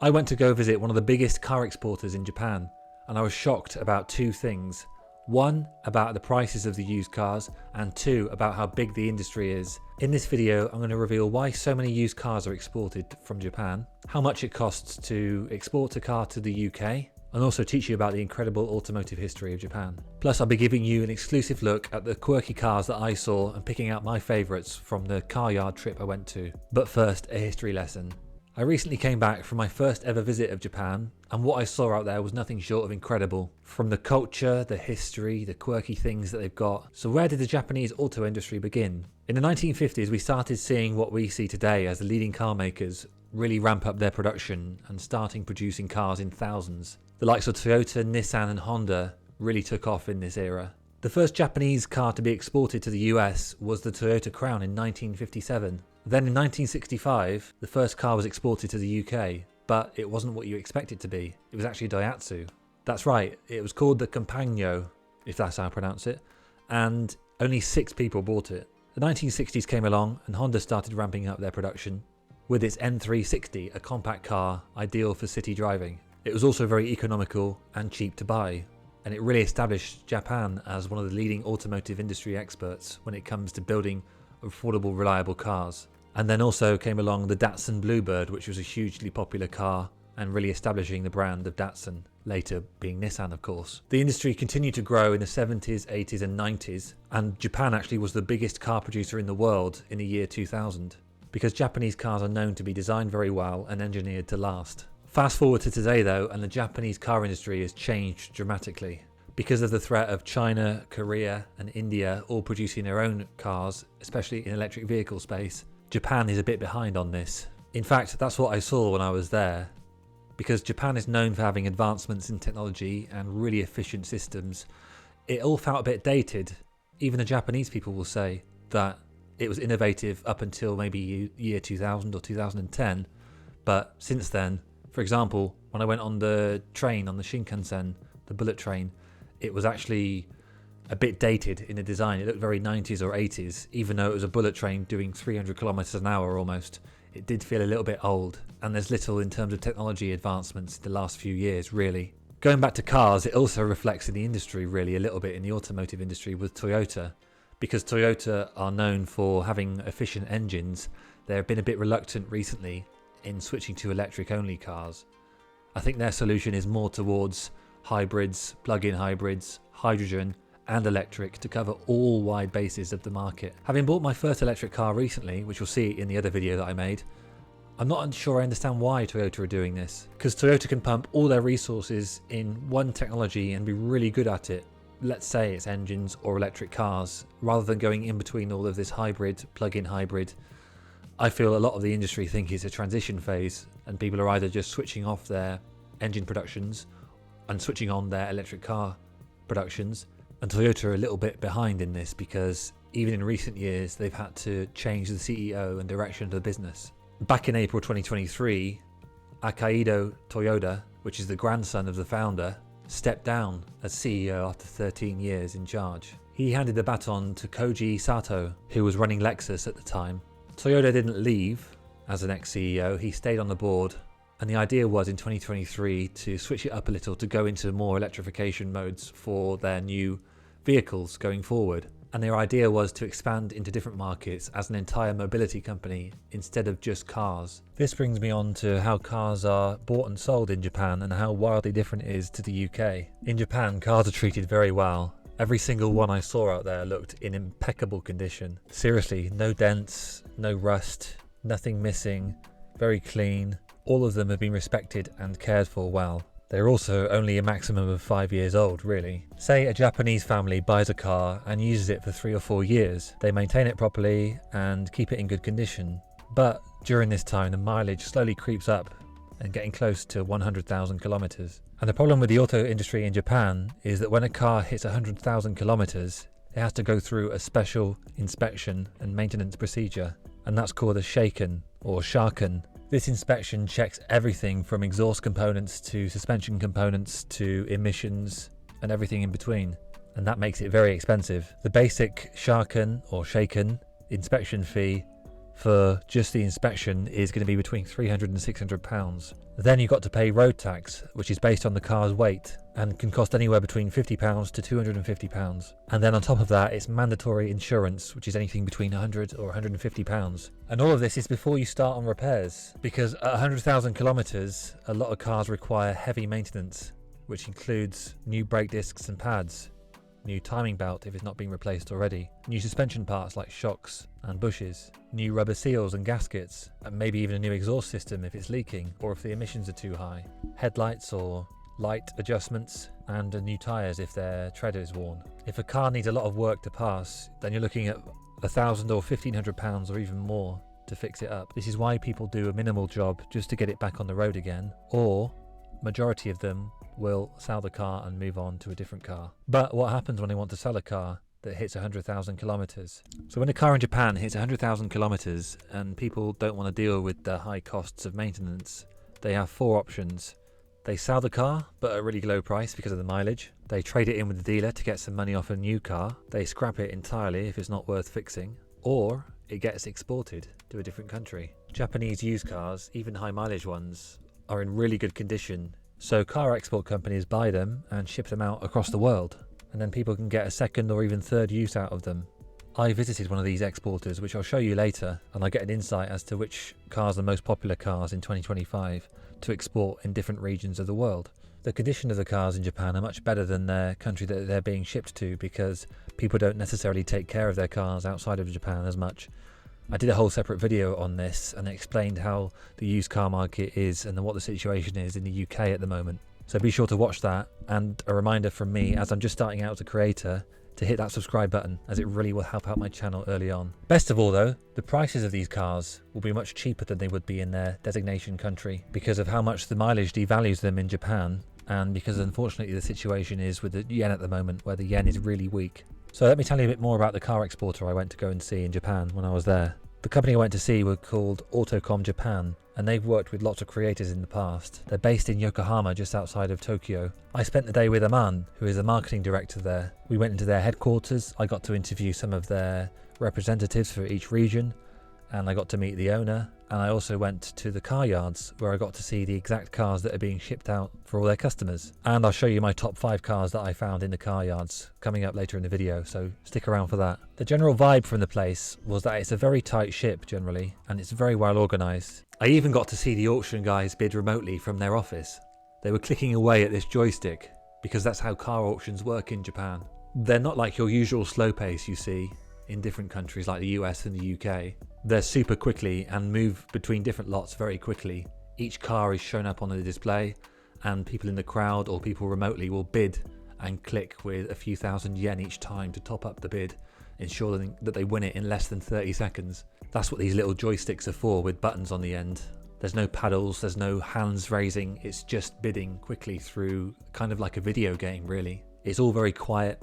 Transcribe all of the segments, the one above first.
I went to go visit one of the biggest car exporters in Japan, and I was shocked about two things. One, about the prices of the used cars, and two, about how big the industry is. In this video, I'm going to reveal why so many used cars are exported from Japan, how much it costs to export a car to the UK, and also teach you about the incredible automotive history of Japan. Plus, I'll be giving you an exclusive look at the quirky cars that I saw and picking out my favourites from the car yard trip I went to. But first, a history lesson. I recently came back from my first ever visit of Japan, and what I saw out there was nothing short of incredible. From the culture, the history, the quirky things that they've got. So where did the Japanese auto industry begin? In the 1950s, we started seeing what we see today as the leading car makers really ramp up their production and starting producing cars in thousands. The likes of Toyota, Nissan and Honda really took off in this era. The first Japanese car to be exported to the US was the Toyota Crown in 1957. Then in 1965, the first car was exported to the UK, but it wasn't what you expect it to be. It was actually a Daihatsu. That's right, it was called the Compagno, if that's how I pronounce it, and only 6 people bought it. The 1960s came along and Honda started ramping up their production with its N360, a compact car ideal for city driving. It was also very economical and cheap to buy, and it really established Japan as one of the leading automotive industry experts when it comes to building affordable, reliable cars. And then also came along the Datsun Bluebird, which was a hugely popular car and really establishing the brand of Datsun, later being Nissan of course. The industry continued to grow in the 70s, 80s and 90s, and Japan actually was the biggest car producer in the world in the year 2000, because Japanese cars are known to be designed very well and engineered to last. Fast forward to today though, and the Japanese car industry has changed dramatically. Because of the threat of China, Korea and India all producing their own cars, especially in electric vehicle space, Japan is a bit behind on this. In fact, that's what I saw when I was there. Because Japan is known for having advancements in technology and really efficient systems, it all felt a bit dated. Even the Japanese people will say that it was innovative up until maybe year 2000 or 2010, but since then, for example, when I went on the train, on the Shinkansen, the bullet train, it was actually a bit dated in the design. It looked very 90s or 80s, even though it was a bullet train doing 300 kilometers an hour almost. It did feel a little bit old, and there's little in terms of technology advancements in the last few years, really. Going back to cars, it also reflects in the industry really a little bit in the automotive industry with Toyota. Because Toyota are known for having efficient engines, they've been a bit reluctant recently in switching to electric only cars. I think their solution is more towards hybrids, plug-in hybrids, hydrogen and electric to cover all wide bases of the market. Having bought my first electric car recently, which you'll see in the other video that I made, I'm not sure I understand why Toyota are doing this. Because Toyota can pump all their resources in one technology and be really good at it. Let's say it's engines or electric cars, rather than going in between all of this hybrid, plug-in hybrid. I feel a lot of the industry think it's a transition phase and people are either just switching off their engine productions and switching on their electric car productions. And Toyota are a little bit behind in this because even in recent years they've had to change the CEO and direction of the business. Back in April 2023, Akihito Toyoda, which is the grandson of the founder, stepped down as CEO after 13 years in charge. He handed the baton to Koji Sato, who was running Lexus at the time. Toyota didn't leave as an ex-CEO, he stayed on the board, and the idea was in 2023 to switch it up a little to go into more electrification modes for their new vehicles going forward. And their idea was to expand into different markets as an entire mobility company instead of just cars. This brings me on to how cars are bought and sold in Japan and how wildly different it is to the UK. In Japan, cars are treated very well. Every single one I saw out there looked in impeccable condition. Seriously, no dents, no rust, nothing missing, very clean. All of them have been respected and cared for well. They're also only a maximum of 5 years old, really. Say a Japanese family buys a car and uses it for 3 or 4 years. They maintain it properly and keep it in good condition. But during this time, the mileage slowly creeps up and getting close to 100,000 kilometers. And the problem with the auto industry in Japan is that when a car hits 100,000 kilometers, it has to go through a special inspection and maintenance procedure. And that's called a shaken or shaken. This inspection checks everything from exhaust components to suspension components to emissions and everything in between, and that makes it very expensive. The basic shaken or shaken inspection fee for just the inspection is going to be between £300 and £600. Then you've got to pay road tax, which is based on the car's weight and can cost anywhere between £50 to £250. And then on top of that, it's mandatory insurance, which is anything between £100 or £150. And all of this is before you start on repairs, because at 100,000 kilometers, a lot of cars require heavy maintenance, which includes new brake discs and pads, new timing belt if it's not being replaced already, new suspension parts like shocks and bushes, new rubber seals and gaskets, and maybe even a new exhaust system if it's leaking or if the emissions are too high, headlights or light adjustments, and new tyres if their tread is worn. If a car needs a lot of work to pass, then you're looking at £1,000 or £1,500 or even more to fix it up. This is why people do a minimal job just to get it back on the road again, or majority of them will sell the car and move on to a different car. But what happens when they want to sell a car that hits 100,000 kilometers? So when a car in Japan hits 100,000 kilometers and people don't want to deal with the high costs of maintenance, they have four options. They sell the car, but at a really low price because of the mileage. They trade it in with the dealer to get some money off a new car. They scrap it entirely if it's not worth fixing. Or it gets exported to a different country. Japanese used cars, even high mileage ones, are in really good condition. So car export companies buy them and ship them out across the world. And then people can get a second or even third use out of them. I visited one of these exporters, which I'll show you later, and I get an insight as to which cars are the most popular cars in 2025 to export in different regions of the world. The condition of the cars in Japan are much better than their country that they're being shipped to, because people don't necessarily take care of their cars outside of Japan as much. I did a whole separate video on this and explained how the used car market is and what the situation is in the UK at the moment. So be sure to watch that, and a reminder from me, as I'm just starting out as a creator, to hit that subscribe button, as it really will help out my channel early on. Best of all though, the prices of these cars will be much cheaper than they would be in their designation country because of how much the mileage devalues them in Japan, and because unfortunately the situation is with the yen at the moment, where the yen is really weak. So let me tell you a bit more about the car exporter I went to go and see in Japan when I was there. The company I went to see were called Autocom Japan, and they've worked with lots of creators in the past. They're based in Yokohama, just outside of Tokyo. I spent the day with Aman, who is the marketing director there. We went into their headquarters. I got to interview some of their representatives for each region, and I got to meet the owner. And I also went to the car yards, where I got to see the exact cars that are being shipped out for all their customers. And I'll show you my top 5 cars that I found in the car yards coming up later in the video, so stick around for that. The general vibe from the place was that it's a very tight ship generally, and it's very well organised. I even got to see the auction guys bid remotely from their office. They were clicking away at this joystick, because that's how car auctions work in Japan. They're not like your usual slow pace you see in different countries like the US and the UK. They're super quickly and move between different lots very quickly. Each car is shown up on the display, and people in the crowd or people remotely will bid and click with a few thousand yen each time to top up the bid, ensuring that they win it in less than 30 seconds. That's what these little joysticks are for, with buttons on the end. There's no paddles, there's no hands raising, it's just bidding quickly through, kind of like a video game really. It's all very quiet,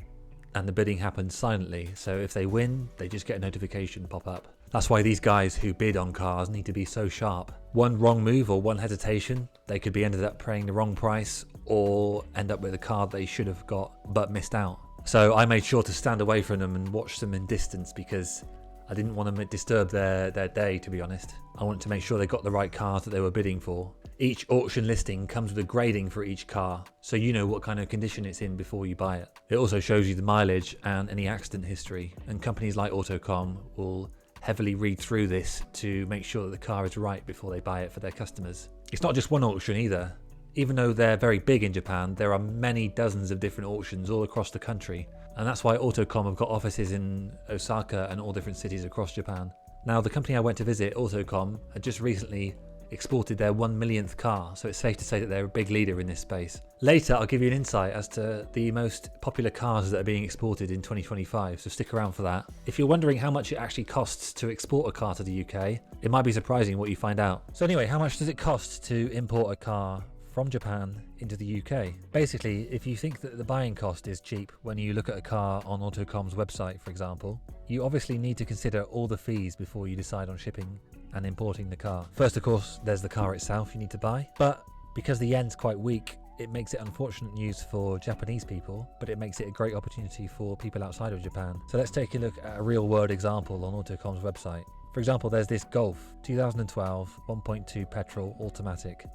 and the bidding happens silently, so if they win, they just get a notification pop up. That's why these guys who bid on cars need to be so sharp. One wrong move or one hesitation, they could be ended up paying the wrong price or end up with a car they should have got but missed out. So I made sure to stand away from them and watch them in distance, because I didn't want to disturb their day, to be honest. I wanted to make sure they got the right cars that they were bidding for. Each auction listing comes with a grading for each car, so you know what kind of condition it's in before you buy it. It also shows you the mileage and any accident history, and companies like Autocom will heavily read through this to make sure that the car is right before they buy it for their customers. It's not just one auction either. Even though they're very big in Japan, there are many dozens of different auctions all across the country, and that's why Autocom have got offices in Osaka and all different cities across Japan. Now, the company I went to visit, Autocom, had just recently exported their 1 millionth car, so it's safe to say that they're a big leader in this space. Later, I'll give you an insight as to the most popular cars that are being exported in 2025, so stick around for that. If you're wondering how much it actually costs to export a car to the UK, it might be surprising what you find out. So anyway, how much does it cost to import a car from Japan into the UK? Basically, if you think that the buying cost is cheap when you look at a car on Autocom's website, for example, you obviously need to consider all the fees before you decide on shipping and importing the car. First, of course, there's the car itself you need to buy, but because the yen's quite weak, it makes it unfortunate news for Japanese people, but it makes it a great opportunity for people outside of Japan. So let's take a look at a real world example on Autocom's website. For example, there's this Golf 2012 1.2 petrol automatic.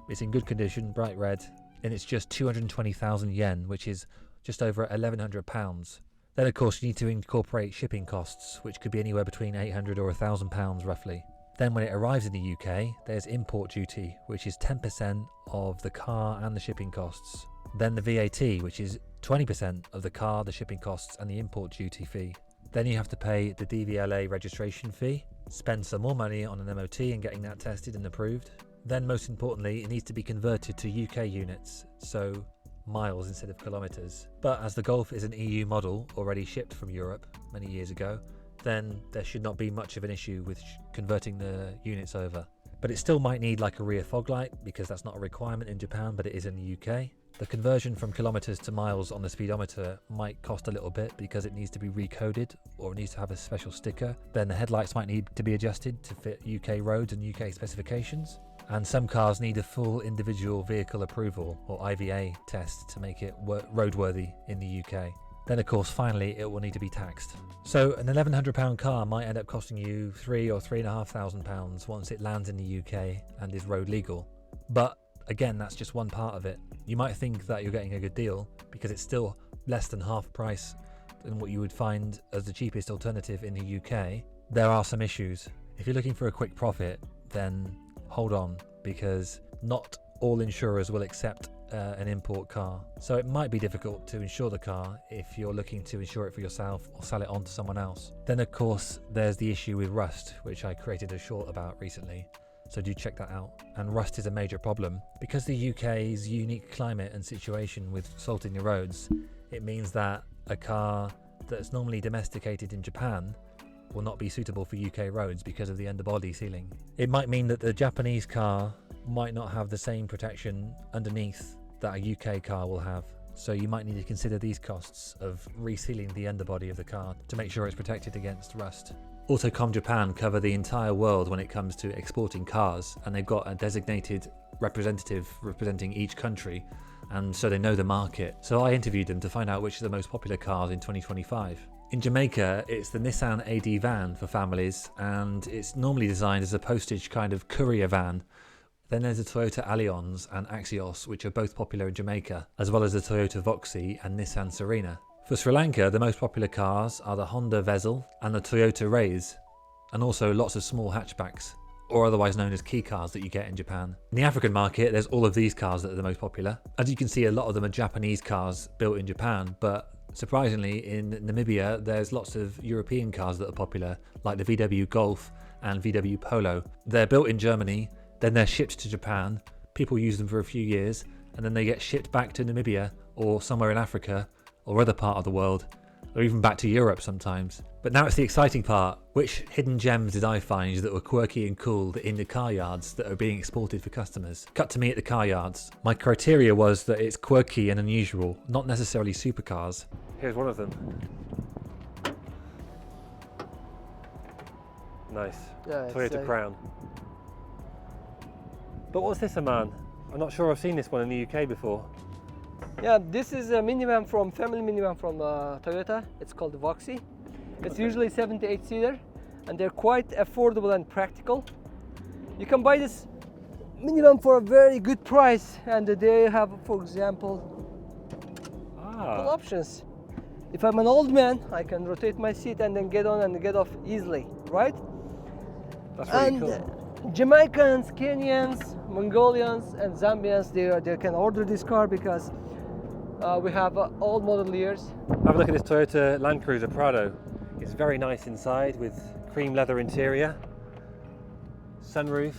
It's in good condition, bright red, and it's just 220,000 yen, which is just over £1,100. Then of course you need to incorporate shipping costs, which could be anywhere between £800 or £1,000 roughly. Then when it arrives in the UK, there's import duty, which is 10% of the car and the shipping costs. Then the VAT, which is 20% of the car, the shipping costs and the import duty fee. Then you have to pay the DVLA registration fee, spend some more money on an MOT and getting that tested and approved. Then most importantly, it needs to be converted to UK units, so miles instead of kilometres. But as the Golf is an EU model already shipped from Europe many years ago, then there should not be much of an issue with converting the units over. But it still might need like a rear fog light, because that's not a requirement in Japan, but it is in the UK. The conversion from kilometres to miles on the speedometer might cost a little bit because it needs to be recoded or it needs to have a special sticker. Then the headlights might need to be adjusted to fit UK roads and UK specifications. And some cars need a full individual vehicle approval or IVA test to make it roadworthy in the UK. Then of course finally it will need to be taxed. So an £1,100 car might end up costing you £3,000 or £3,500 once it lands in the UK and is road legal. But again, that's just one part of it. You might think that you're getting a good deal because it's still less than half price than what you would find as the cheapest alternative in the UK. There are some issues. If you're looking for a quick profit, then hold on, because not all insurers will accept an import car. So it might be difficult to insure the car if you're looking to insure it for yourself or sell it on to someone else. Then of course there's the issue with rust, which I created a short about recently. So do check that out. And rust is a major problem. Because the UK's unique climate and situation with salting the roads, it means that a car that's normally domesticated in Japan will not be suitable for UK roads because of the underbody sealing. It might mean that the Japanese car might not have the same protection underneath that a UK car will have. So you might need to consider these costs of resealing the underbody of the car to make sure it's protected against rust. Autocom Japan cover the entire world when it comes to exporting cars, and they've got a designated representative representing each country, and so they know the market. So I interviewed them to find out which are the most popular cars in 2025. In Jamaica, it's the Nissan AD van for families, and it's normally designed as a postage kind of courier van. Then there's the Toyota Allianz and Axios, which are both popular in Jamaica, as well as the Toyota Voxy and Nissan Serena. For Sri Lanka, the most popular cars are the Honda Vezel and the Toyota Raze, and also lots of small hatchbacks, or otherwise known as key cars that you get in Japan. In the African market, there's all of these cars that are the most popular. As you can see, a lot of them are Japanese cars built in Japan, but surprisingly in Namibia, there's lots of European cars that are popular, like the VW Golf and VW Polo. They're built in Germany, then they're shipped to Japan, people use them for a few years, and then they get shipped back to Namibia or somewhere in Africa or other part of the world, or even back to Europe sometimes. But now it's the exciting part. Which hidden gems did I find that were quirky and cool in the car yards that are being exported for customers? Cut to me at the car yards. My criteria was that it's quirky and unusual, not necessarily supercars. Here's one of them. Nice. Yeah, Toyota Crown. But what's this, Aman? I'm not sure I've seen this one in the UK before. Yeah, this is a minivan family minivan from Toyota. It's called the Voxy. It's usually 7 to 8 seater, and they're quite affordable and practical. You can buy this minivan for a very good price, and they have, for example, all options. If I'm an old man, I can rotate my seat and then get on and get off easily, right? That's really cool. Jamaicans, Kenyans, Mongolians, and Zambians, they can order this car because we have all model years. Have a look at this Toyota Land Cruiser Prado. It's very nice inside with cream leather interior, sunroof,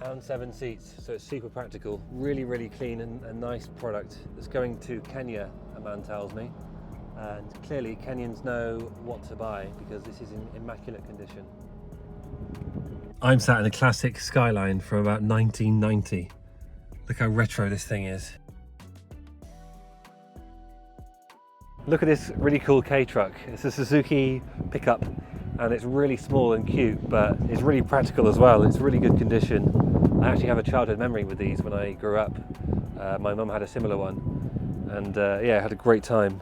and 7 seats. So it's super practical, really, really clean and nice product. It's going to Kenya, Aman tells me. And clearly Kenyans know what to buy because this is in immaculate condition. I'm sat in a classic Skyline from about 1990. Look how retro this thing is. Look at this really cool K-truck. It's a Suzuki pickup and it's really small and cute, but it's really practical as well. It's really good condition. I actually have a childhood memory with these when I grew up. My mum had a similar one and yeah, I had a great time.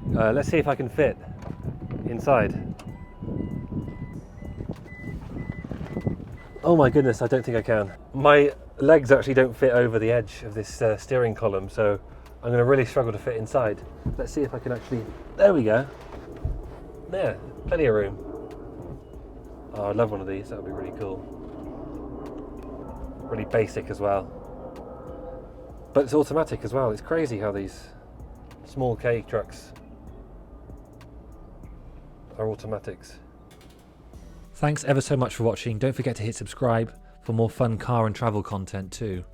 Let's see if I can fit inside. Oh my goodness, I don't think I can. My legs actually don't fit over the edge of this steering column, so I'm going to really struggle to fit inside. Let's see if I can actually... There we go. There, plenty of room. Oh, I'd love one of these, that would be really cool. Really basic as well. But it's automatic as well. It's crazy how these small K trucks are automatics. Thanks ever so much for watching. Don't forget to hit subscribe for more fun car and travel content too.